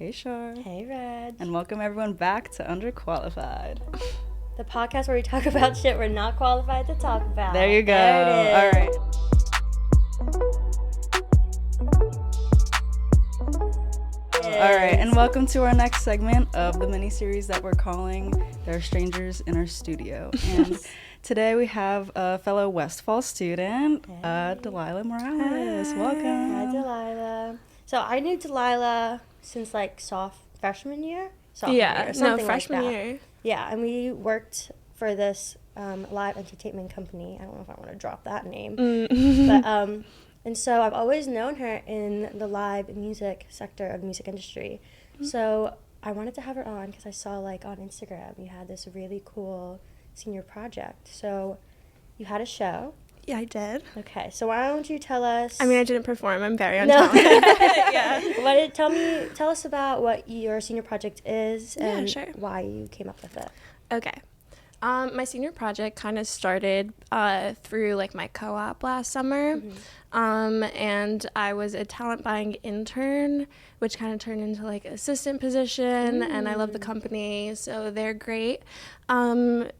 Hey, Shar. Hey, Reg. And welcome everyone back to Underqualified. The podcast where we talk about shit we're not qualified to talk about. There you go. There it is. All right, and welcome to our next segment of the mini-series that we're calling There Are Strangers in Our Studio. And today we have a fellow Westphal student, Delilah Morales. Hi. Welcome. Hi, Delilah. So I knew Delilah since like freshman year? Freshman like year. Yeah, and we worked for this live entertainment company. I don't know if I want to drop that name. But and so I've always known her in the live music sector of the music industry. Mm-hmm. So I wanted to have her on because I saw like on Instagram you had this really cool senior project. So you had a show. Yeah, I did. Okay, so why don't you tell us? I mean, I didn't perform. I'm very untalented. Yeah. Tell us about what your senior project is and why you came up with it. Okay. My senior project kind of started through like my co-op last summer. Mm-hmm. And I was a talent buying intern, which kind of turned into like assistant position. And I love the company, so they're great. And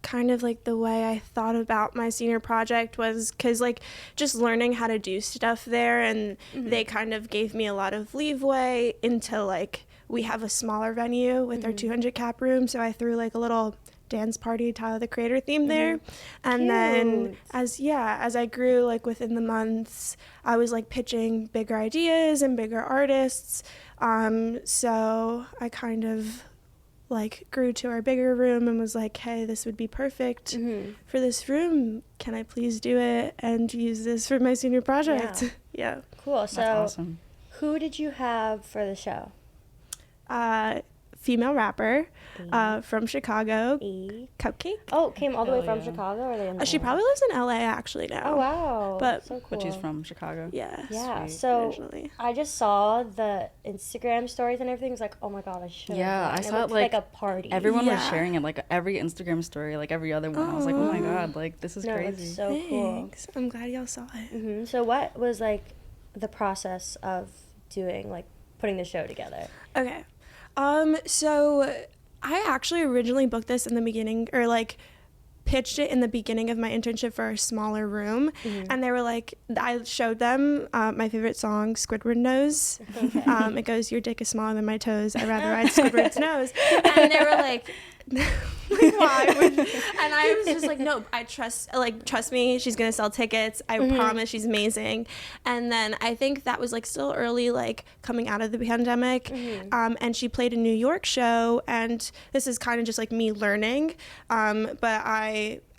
kind of like the way I thought about my senior project was because like just learning how to do stuff there, and they kind of gave me a lot of leeway into like we have a smaller venue with our 200 cap room, so I threw like a little dance party Tyler the Creator theme there. And Cute. Then as I grew like within the months, I was like pitching bigger ideas and bigger artists, so I kind of like grew to our bigger room and was like, hey, this would be perfect for this room. Can I please do it and use this for my senior project? Yeah. Cool. So that's awesome. Who did you have for the show? Female rapper from Chicago, CupcakKe. Oh, came all the way from Chicago? Or are they in she probably lives in LA actually now. Oh, wow. But so cool. But she's from Chicago. Yeah. Sweet. So originally. I just saw the Instagram stories and everything. It was like, oh my God, I should. Yeah, I saw it like a party. Everyone was sharing it, like every Instagram story, like every other one. I was like, oh my God, like this is crazy. It's so cool. I'm glad y'all saw it. So what was like the process of doing, like putting the show together? Okay. So I actually originally booked this in the beginning, or like pitched it in the beginning of my internship for a smaller room. And they were like, I showed them my favorite song, Squidward Nose. Okay. It goes, your dick is smaller than my toes. I'd rather ride Squidward's nose. And they were like, why? And I was just like, no, trust me, she's gonna sell tickets. I promise, she's amazing. And then I think that was like still early, like coming out of the pandemic. And she played a New York show, and this is kind of just like me learning. But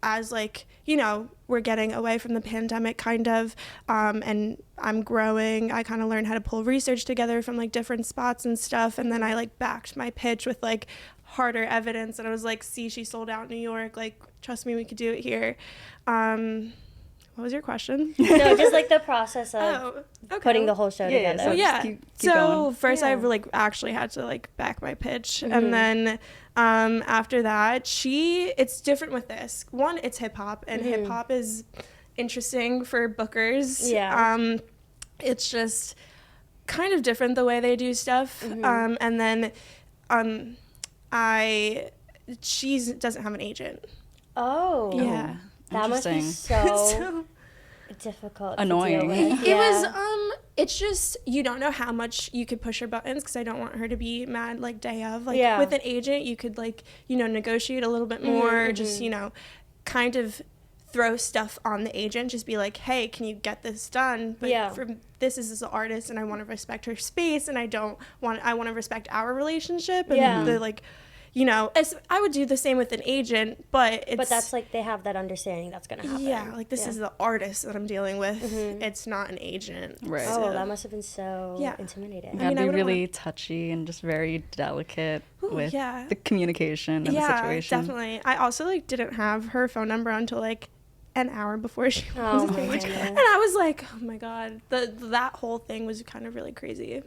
as like, you know, we're getting away from the pandemic kind of, and I'm growing, I kind of learned how to pull research together from like different spots and stuff. And then I like backed my pitch with like harder evidence, and I was like, see, she sold out New York, like trust me, we could do it here. What was your question? No, just like the process of putting the whole show together. So keep so going. First I like actually had to like back my pitch, and then after that it's different with this one. It's hip-hop, and hip-hop is interesting for bookers. It's just kind of different the way they do stuff. And then she doesn't have an agent. Oh. Yeah. That must be so difficult. Annoying. To deal with. It was, it's just, you don't know how much you could push her buttons, because I don't want her to be mad like day of. Like with an agent, you could like, you know, negotiate a little bit more, just, you know, kind of throw stuff on the agent, just be like, hey, can you get this done? But this is an artist, and I want to respect her space, and I want to respect our relationship, and the like, you know, I would do the same with an agent, but that's like they have that understanding that's gonna happen. Yeah, like this is the artist that I'm dealing with. It's not an agent. Right. Oh, that must have been so intimidating. You gotta be really touchy and just very delicate with the communication and the situation. Yeah, definitely. I also like didn't have her phone number until like an hour before she was on page. And I was like, oh my God, that whole thing was kind of really crazy.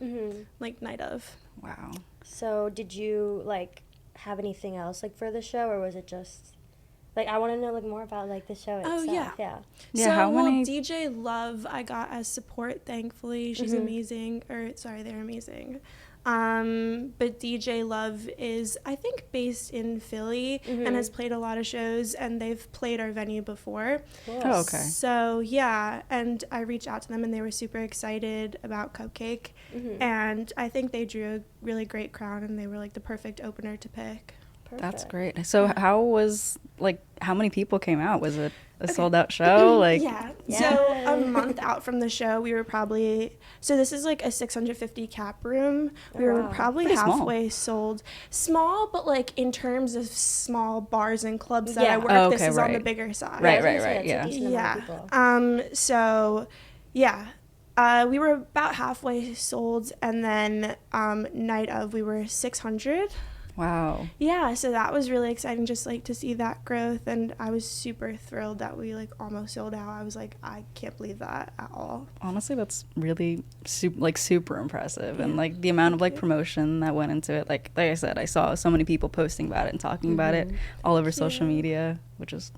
Like night of. Wow. So did you like have anything else like for the show, or was it just Like, I want to know, like, more about, like, the show itself. Oh, yeah. Yeah. So, how many... DJ Love, I got as support, thankfully. She's amazing. They're amazing. But DJ Love is, I think, based in Philly and has played a lot of shows, and they've played our venue before. Cool. Oh, okay. So, yeah, and I reached out to them, and they were super excited about CupcakKe, and I think they drew a really great crowd, and they were, like, the perfect opener to pick. Perfect. That's great. So how many people came out? Was it a sold out show? Like, yeah. So a month out from the show, we were probably, so this is like a 650 cap room. We were probably Pretty halfway sold. Small, but like in terms of small bars and clubs that I work, this is on the bigger side. Right. Yeah. So yeah. We were about halfway sold, and then night of we were 600. Wow. Yeah, so that was really exciting, just like to see that growth, and I was super thrilled that we like almost sold out. I was like, I can't believe that at all. Honestly, that's really super impressive, and like the amount of like promotion that went into it. Like I said, I saw so many people posting about it and talking about it all over social media, which is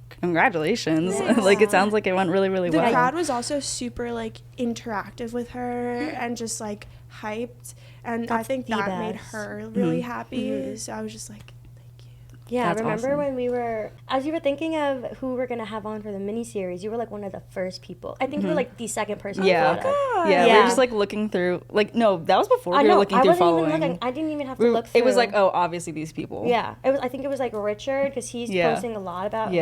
congratulations. Like it sounds like it went really well. The crowd was also super like interactive with her and just like hyped, and I think that made her really happy. So I was just like, thank you. Yeah, That's remember awesome. when we were, as you were thinking of who we're going to have on for the mini-series, you were like one of the first people. I think you were like the second person. Yeah. we thought of. Yeah, we were just like looking through, like, no, that was before we were looking through following. Even looking, I didn't even have to look through. It was like, oh, obviously these people. Yeah, I think it was like Richard, because he's posting a lot about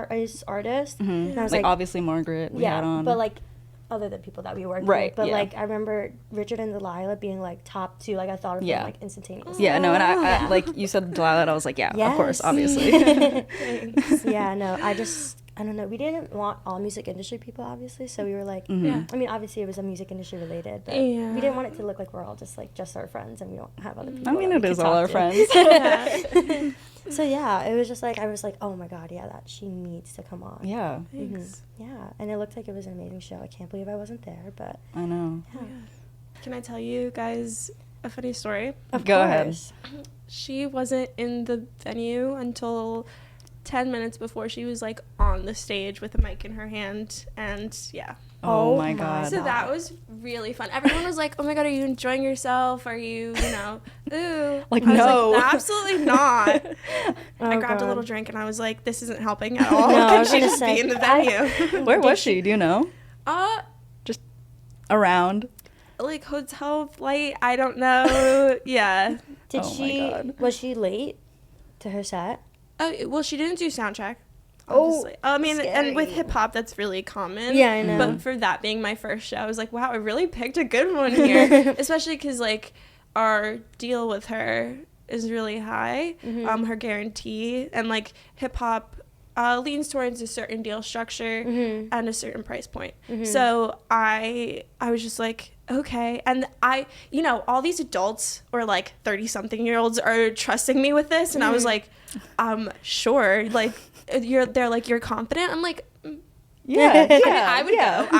his artist. And I was like obviously Margaret we had on. But like other than people that we worked with. But like I remember Richard and Delilah being like top two. Like I thought of them like instantaneously. Yeah, no, and I like you said Delilah, and I was like, of course, obviously. Yeah, no, I don't know. We didn't want all music industry people, obviously. So we were like, I mean, obviously it was a music industry related, but we didn't want it to look like we're all just our friends and we don't have other people. I mean, it is all our friends. So yeah, it was just like, I was like, oh my God, that she needs to come on. Yeah. Yeah, and it looked like it was an amazing show. I can't believe I wasn't there, but. I know. Yeah. Can I tell you guys a funny story? Go ahead. She wasn't in the venue until 10 minutes before she was like on the stage with a mic in her hand, and Oh my God. So that was really fun. Everyone was like, oh my God, are you enjoying yourself? Are you ooh. Like, I no. was like, absolutely not. I grabbed a little drink and I was like, this isn't helping at all. Can she just be in the venue? Where was she? Do you know? Just around. Like hotel flight, I don't know. Yeah. Was she late to her set? Oh, well, she didn't do sound check. Oh, obviously. I mean, scary. and with hip hop, that's really common. Yeah, I know. But for that being my first show, I was like, wow, I really picked a good one here. Especially because, like, our deal with her is really high, her guarantee. And, like, hip hop leans towards a certain deal structure and a certain price point. So I was just like, okay. And all these adults or, like, 30-something-year-olds are trusting me with this. And I was like, sure. Like, they're like, you're confident? I'm like, I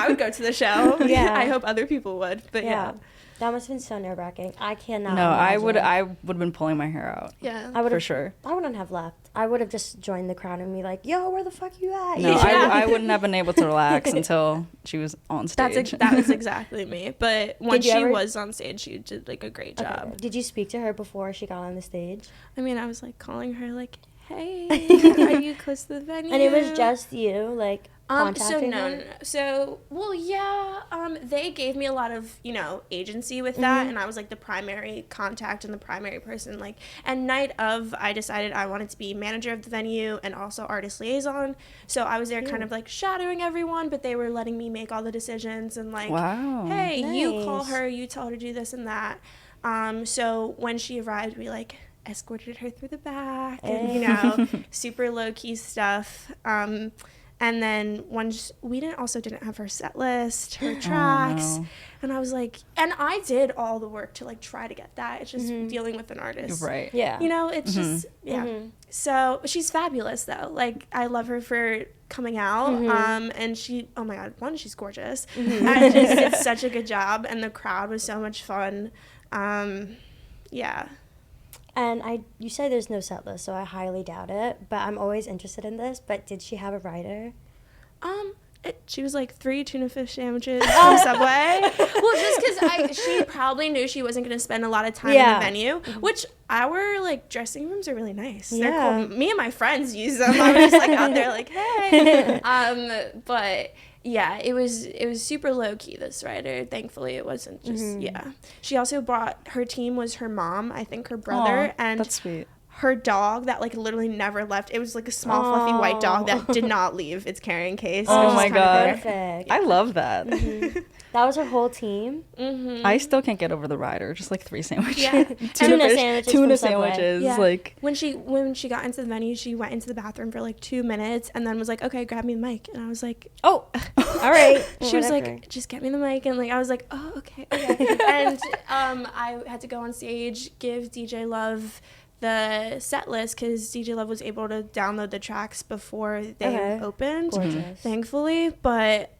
would go to the show. I hope other people would, but that must have been so nerve-wracking. I cannot No, imagine. I would have been pulling my hair out. Yeah, for sure. I wouldn't have left. I would have just joined the crowd and be like, yo, where the fuck you at? No, I wouldn't have been able to relax until she was on stage. That was exactly me. But once she was on stage, she did like a great job. Okay. Did you speak to her before she got on the stage? I mean, I was like calling her like, hey, are you close to the venue? And it was just you, like, contacting so her? no. So, well, yeah, they gave me a lot of, agency with that, and I was, like, the primary contact and the primary person, like, and night of, I decided I wanted to be manager of the venue and also artist liaison, so I was there kind of, like, shadowing everyone, but they were letting me make all the decisions and, like, hey, you call her, you tell her to do this and that. So when she arrived, we, like, escorted her through the back and, super low-key stuff. And then we didn't have her set list, her tracks, and I was like, and I did all the work to like try to get that. It's just dealing with an artist, right? Yeah, it's just So she's fabulous though. Like I love her for coming out, and she, oh my God, she's gorgeous, and just did such a good job, and the crowd was so much fun. And you say there's no set list, so I highly doubt it. But I'm always interested in this. But did she have a writer? She was like 3 tuna fish sandwiches from Subway. Well, just because she probably knew she wasn't going to spend a lot of time in the venue, which our like dressing rooms are really nice. Yeah. They're cool. Me and my friends use them. I was just like out there like, hey. But yeah, it was super low key, this writer. Thankfully, it wasn't just She also brought, her team was her mom, I think her brother, and that's sweet. Her dog that like literally never left. It was like a small fluffy white dog that did not leave its carrying case. Oh my god, perfect. I love that. That was her whole team. I still can't get over the rider. Just like 3 sandwiches. Yeah. tuna sandwiches. Yeah. Like when she got into the venue, she went into the bathroom for like 2 minutes and then was like, okay, grab me the mic. And I was like, oh, all right. She was like, just get me the mic. And like I was like, oh, okay. And I had to go on stage, give DJ Love the set list, because DJ Love was able to download the tracks before they opened. Gorgeous. Thankfully, but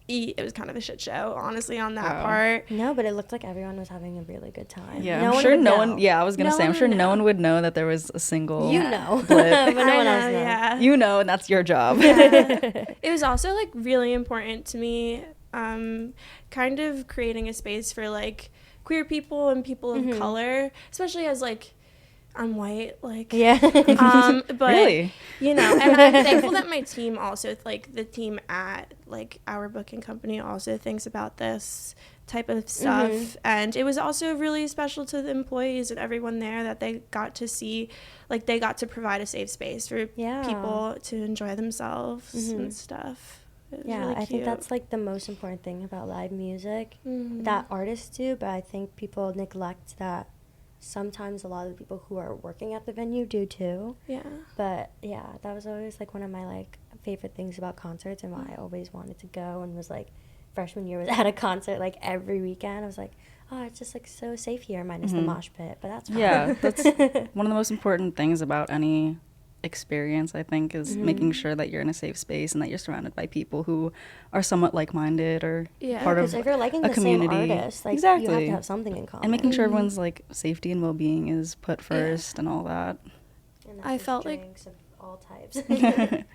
it was kind of a shit show, honestly, on that part. No, but it looked like everyone was having a really good time. Yeah, I'm sure no one. Yeah, I was gonna say, I'm sure no one would know that there was a single. You know, blip. but no one else knows. Yeah. You know, and that's your job. It was also like really important to me, kind of creating a space for like queer people and people of color, especially as like I'm white, like but really, you know, and I'm thankful that my team also, like the team at like our booking company, also thinks about this type of stuff. And it was also really special to the employees and everyone there that they got to see, like they got to provide a safe space for people to enjoy themselves and stuff. Really I think that's like the most important thing about live music that artists do, but I think people neglect that. Sometimes a lot of the people who are working at the venue do too. Yeah. But yeah, that was always like one of my like favorite things about concerts, and why I always wanted to go, and was like freshman year was at a concert like every weekend. I was like, oh, it's just like so safe here minus the mosh pit, but that's fine. Yeah, that's one of the most important things about any experience, I think, is making sure that you're in a safe space and that you're surrounded by people who are somewhat like-minded or part of if you're liking a the community. Same artist, like, exactly. you have to have something in common. And making sure everyone's like safety and well-being is put first and all that. And I felt like of all types.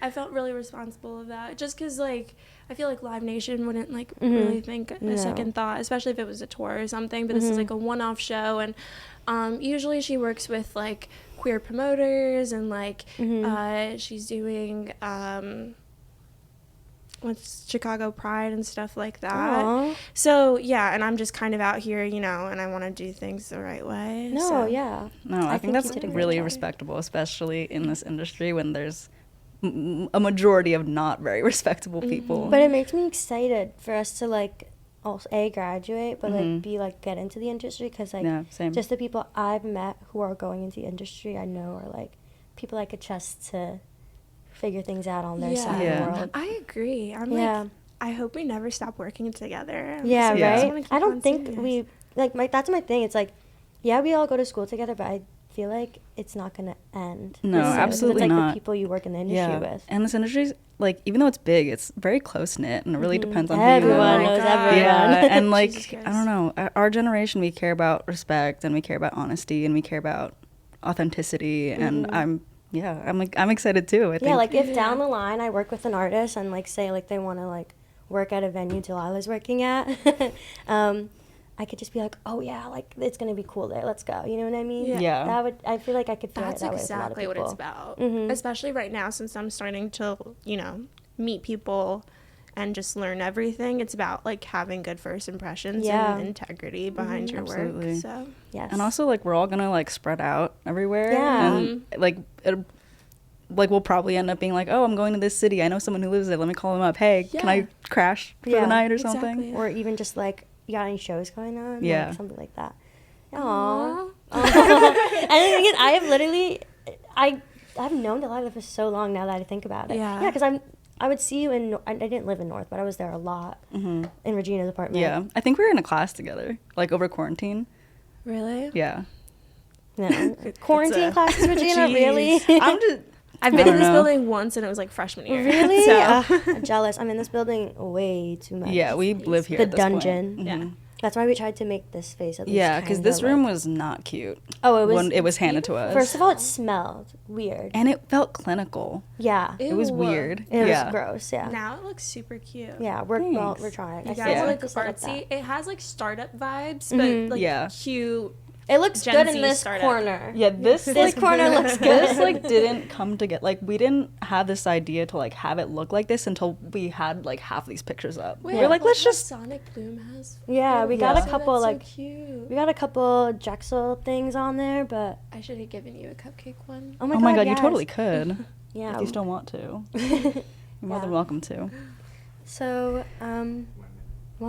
I felt really responsible of that, just because like I feel like Live Nation wouldn't like really think a second thought, especially if it was a tour or something, but this is like a one-off show, and usually she works with like queer promoters, and like she's doing what's Chicago Pride and stuff like that. Aww. So yeah, and I'm just kind of out here, you know, and I want to do things the right way. No, I think that's really respectable, especially in this industry when there's a majority of not very respectable people. But it makes me excited for us to like also graduate, but like be like get into the industry, because like just the people I've met who are going into the industry, I know are like people I could trust to figure things out on their side of the world. I agree. I'm like, I hope we never stop working together. Right? I don't think we like that's my thing. It's like, we all go to school together, but I feel like it's not gonna end. No, absolutely it's like not. the people you work in the industry with. And this industry's like, even though it's big, it's very close knit, and it really depends on everyone who you know. knows everyone. Yeah, and like I don't know, our generation, we care about respect, and we care about honesty, and we care about authenticity, and I'm excited too. I think. Like if down the line I work with an artist and like say like they want to like work at a venue Delilah's working at, I could just be like, oh yeah, like it's gonna be cool there. Let's go. You know what I mean? Yeah. That would. I feel like I could feel That's it that exactly way with a lot of what people. it's about. Especially right now, since I'm starting to, you know, meet people and just learn everything. It's about like having good first impressions and integrity behind your work. So and also like we're all gonna like spread out everywhere. And like we'll probably end up being like, oh, I'm going to this city. I know someone who lives there. Let me call them up. Hey, can I crash for the night or something? Or even just like, you got any shows going on? Yeah. Like, something like that. Aww. And the thing is, I have literally, I've known Delilah for so long now that I think about it. Yeah, because I would see you in, I didn't live in North, but I was there a lot in Regina's apartment. Yeah, I think we were in a class together, like over quarantine. Really? Yeah. No. Quarantine classes, Regina, really? I've been in this building once, and it was like freshman year. Really? So. I'm jealous. I'm in this building way too much. Yeah, we live here. The at this dungeon. point. Yeah. That's why we tried to make this face at least. Yeah, because this room was not cute. Oh, it was. When it was handed to us. First of all, it smelled weird. And it felt clinical. Yeah. It was weird. It was gross. Yeah. Now it looks super cute. Yeah, we're trying. You I guys feel like to set up artsy. that. It has like startup vibes, but like cute. It looks Gen good Z in this startup. corner. Yeah, this corner looks good. This like didn't come together. Like we didn't have this idea to like have it look like this until we had like half these pictures up. Wait, we were like, let's just. Sonic Bloom has. Yeah, we got a So couple that's so like cute. we got a couple Drexel things on there, but I should have given you a cupcake one. oh my god, you yes. totally could. Yeah. If you still want to, you're more than welcome to. So, 1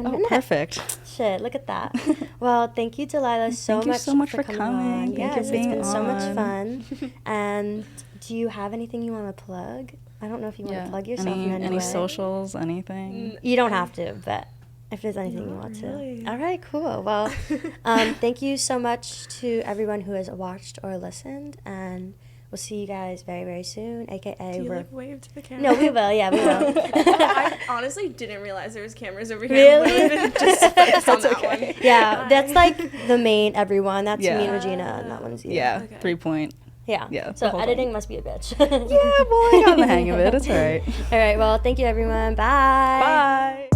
Oh, minute. perfect. Shit, look at that. Well, thank you, Delilah, Thank you so much for coming. on. Thank you Yes, for being it's been so much on. fun. And do you have anything you want to plug? I don't know if you want to plug yourself in any way. Any socials, anything? You don't have to, but if there's anything you want really. to. All right, cool. Well, thank you so much to everyone who has watched or listened, and we'll see you guys very, very soon, aka Do you we're... like wave to the camera? No, we will. Yeah, we will. I honestly didn't realize there was cameras over here. Really? I just focused on that one. Yeah, that's like the main everyone. That's me Yeah. and Regina, and that one's you. Yeah, Okay. 3 point. Yeah. Yeah, the So whole editing thing. must be a bitch. Yeah, well, I got the hang of it. It's all right. All right. Well, thank you, everyone. Bye. Bye.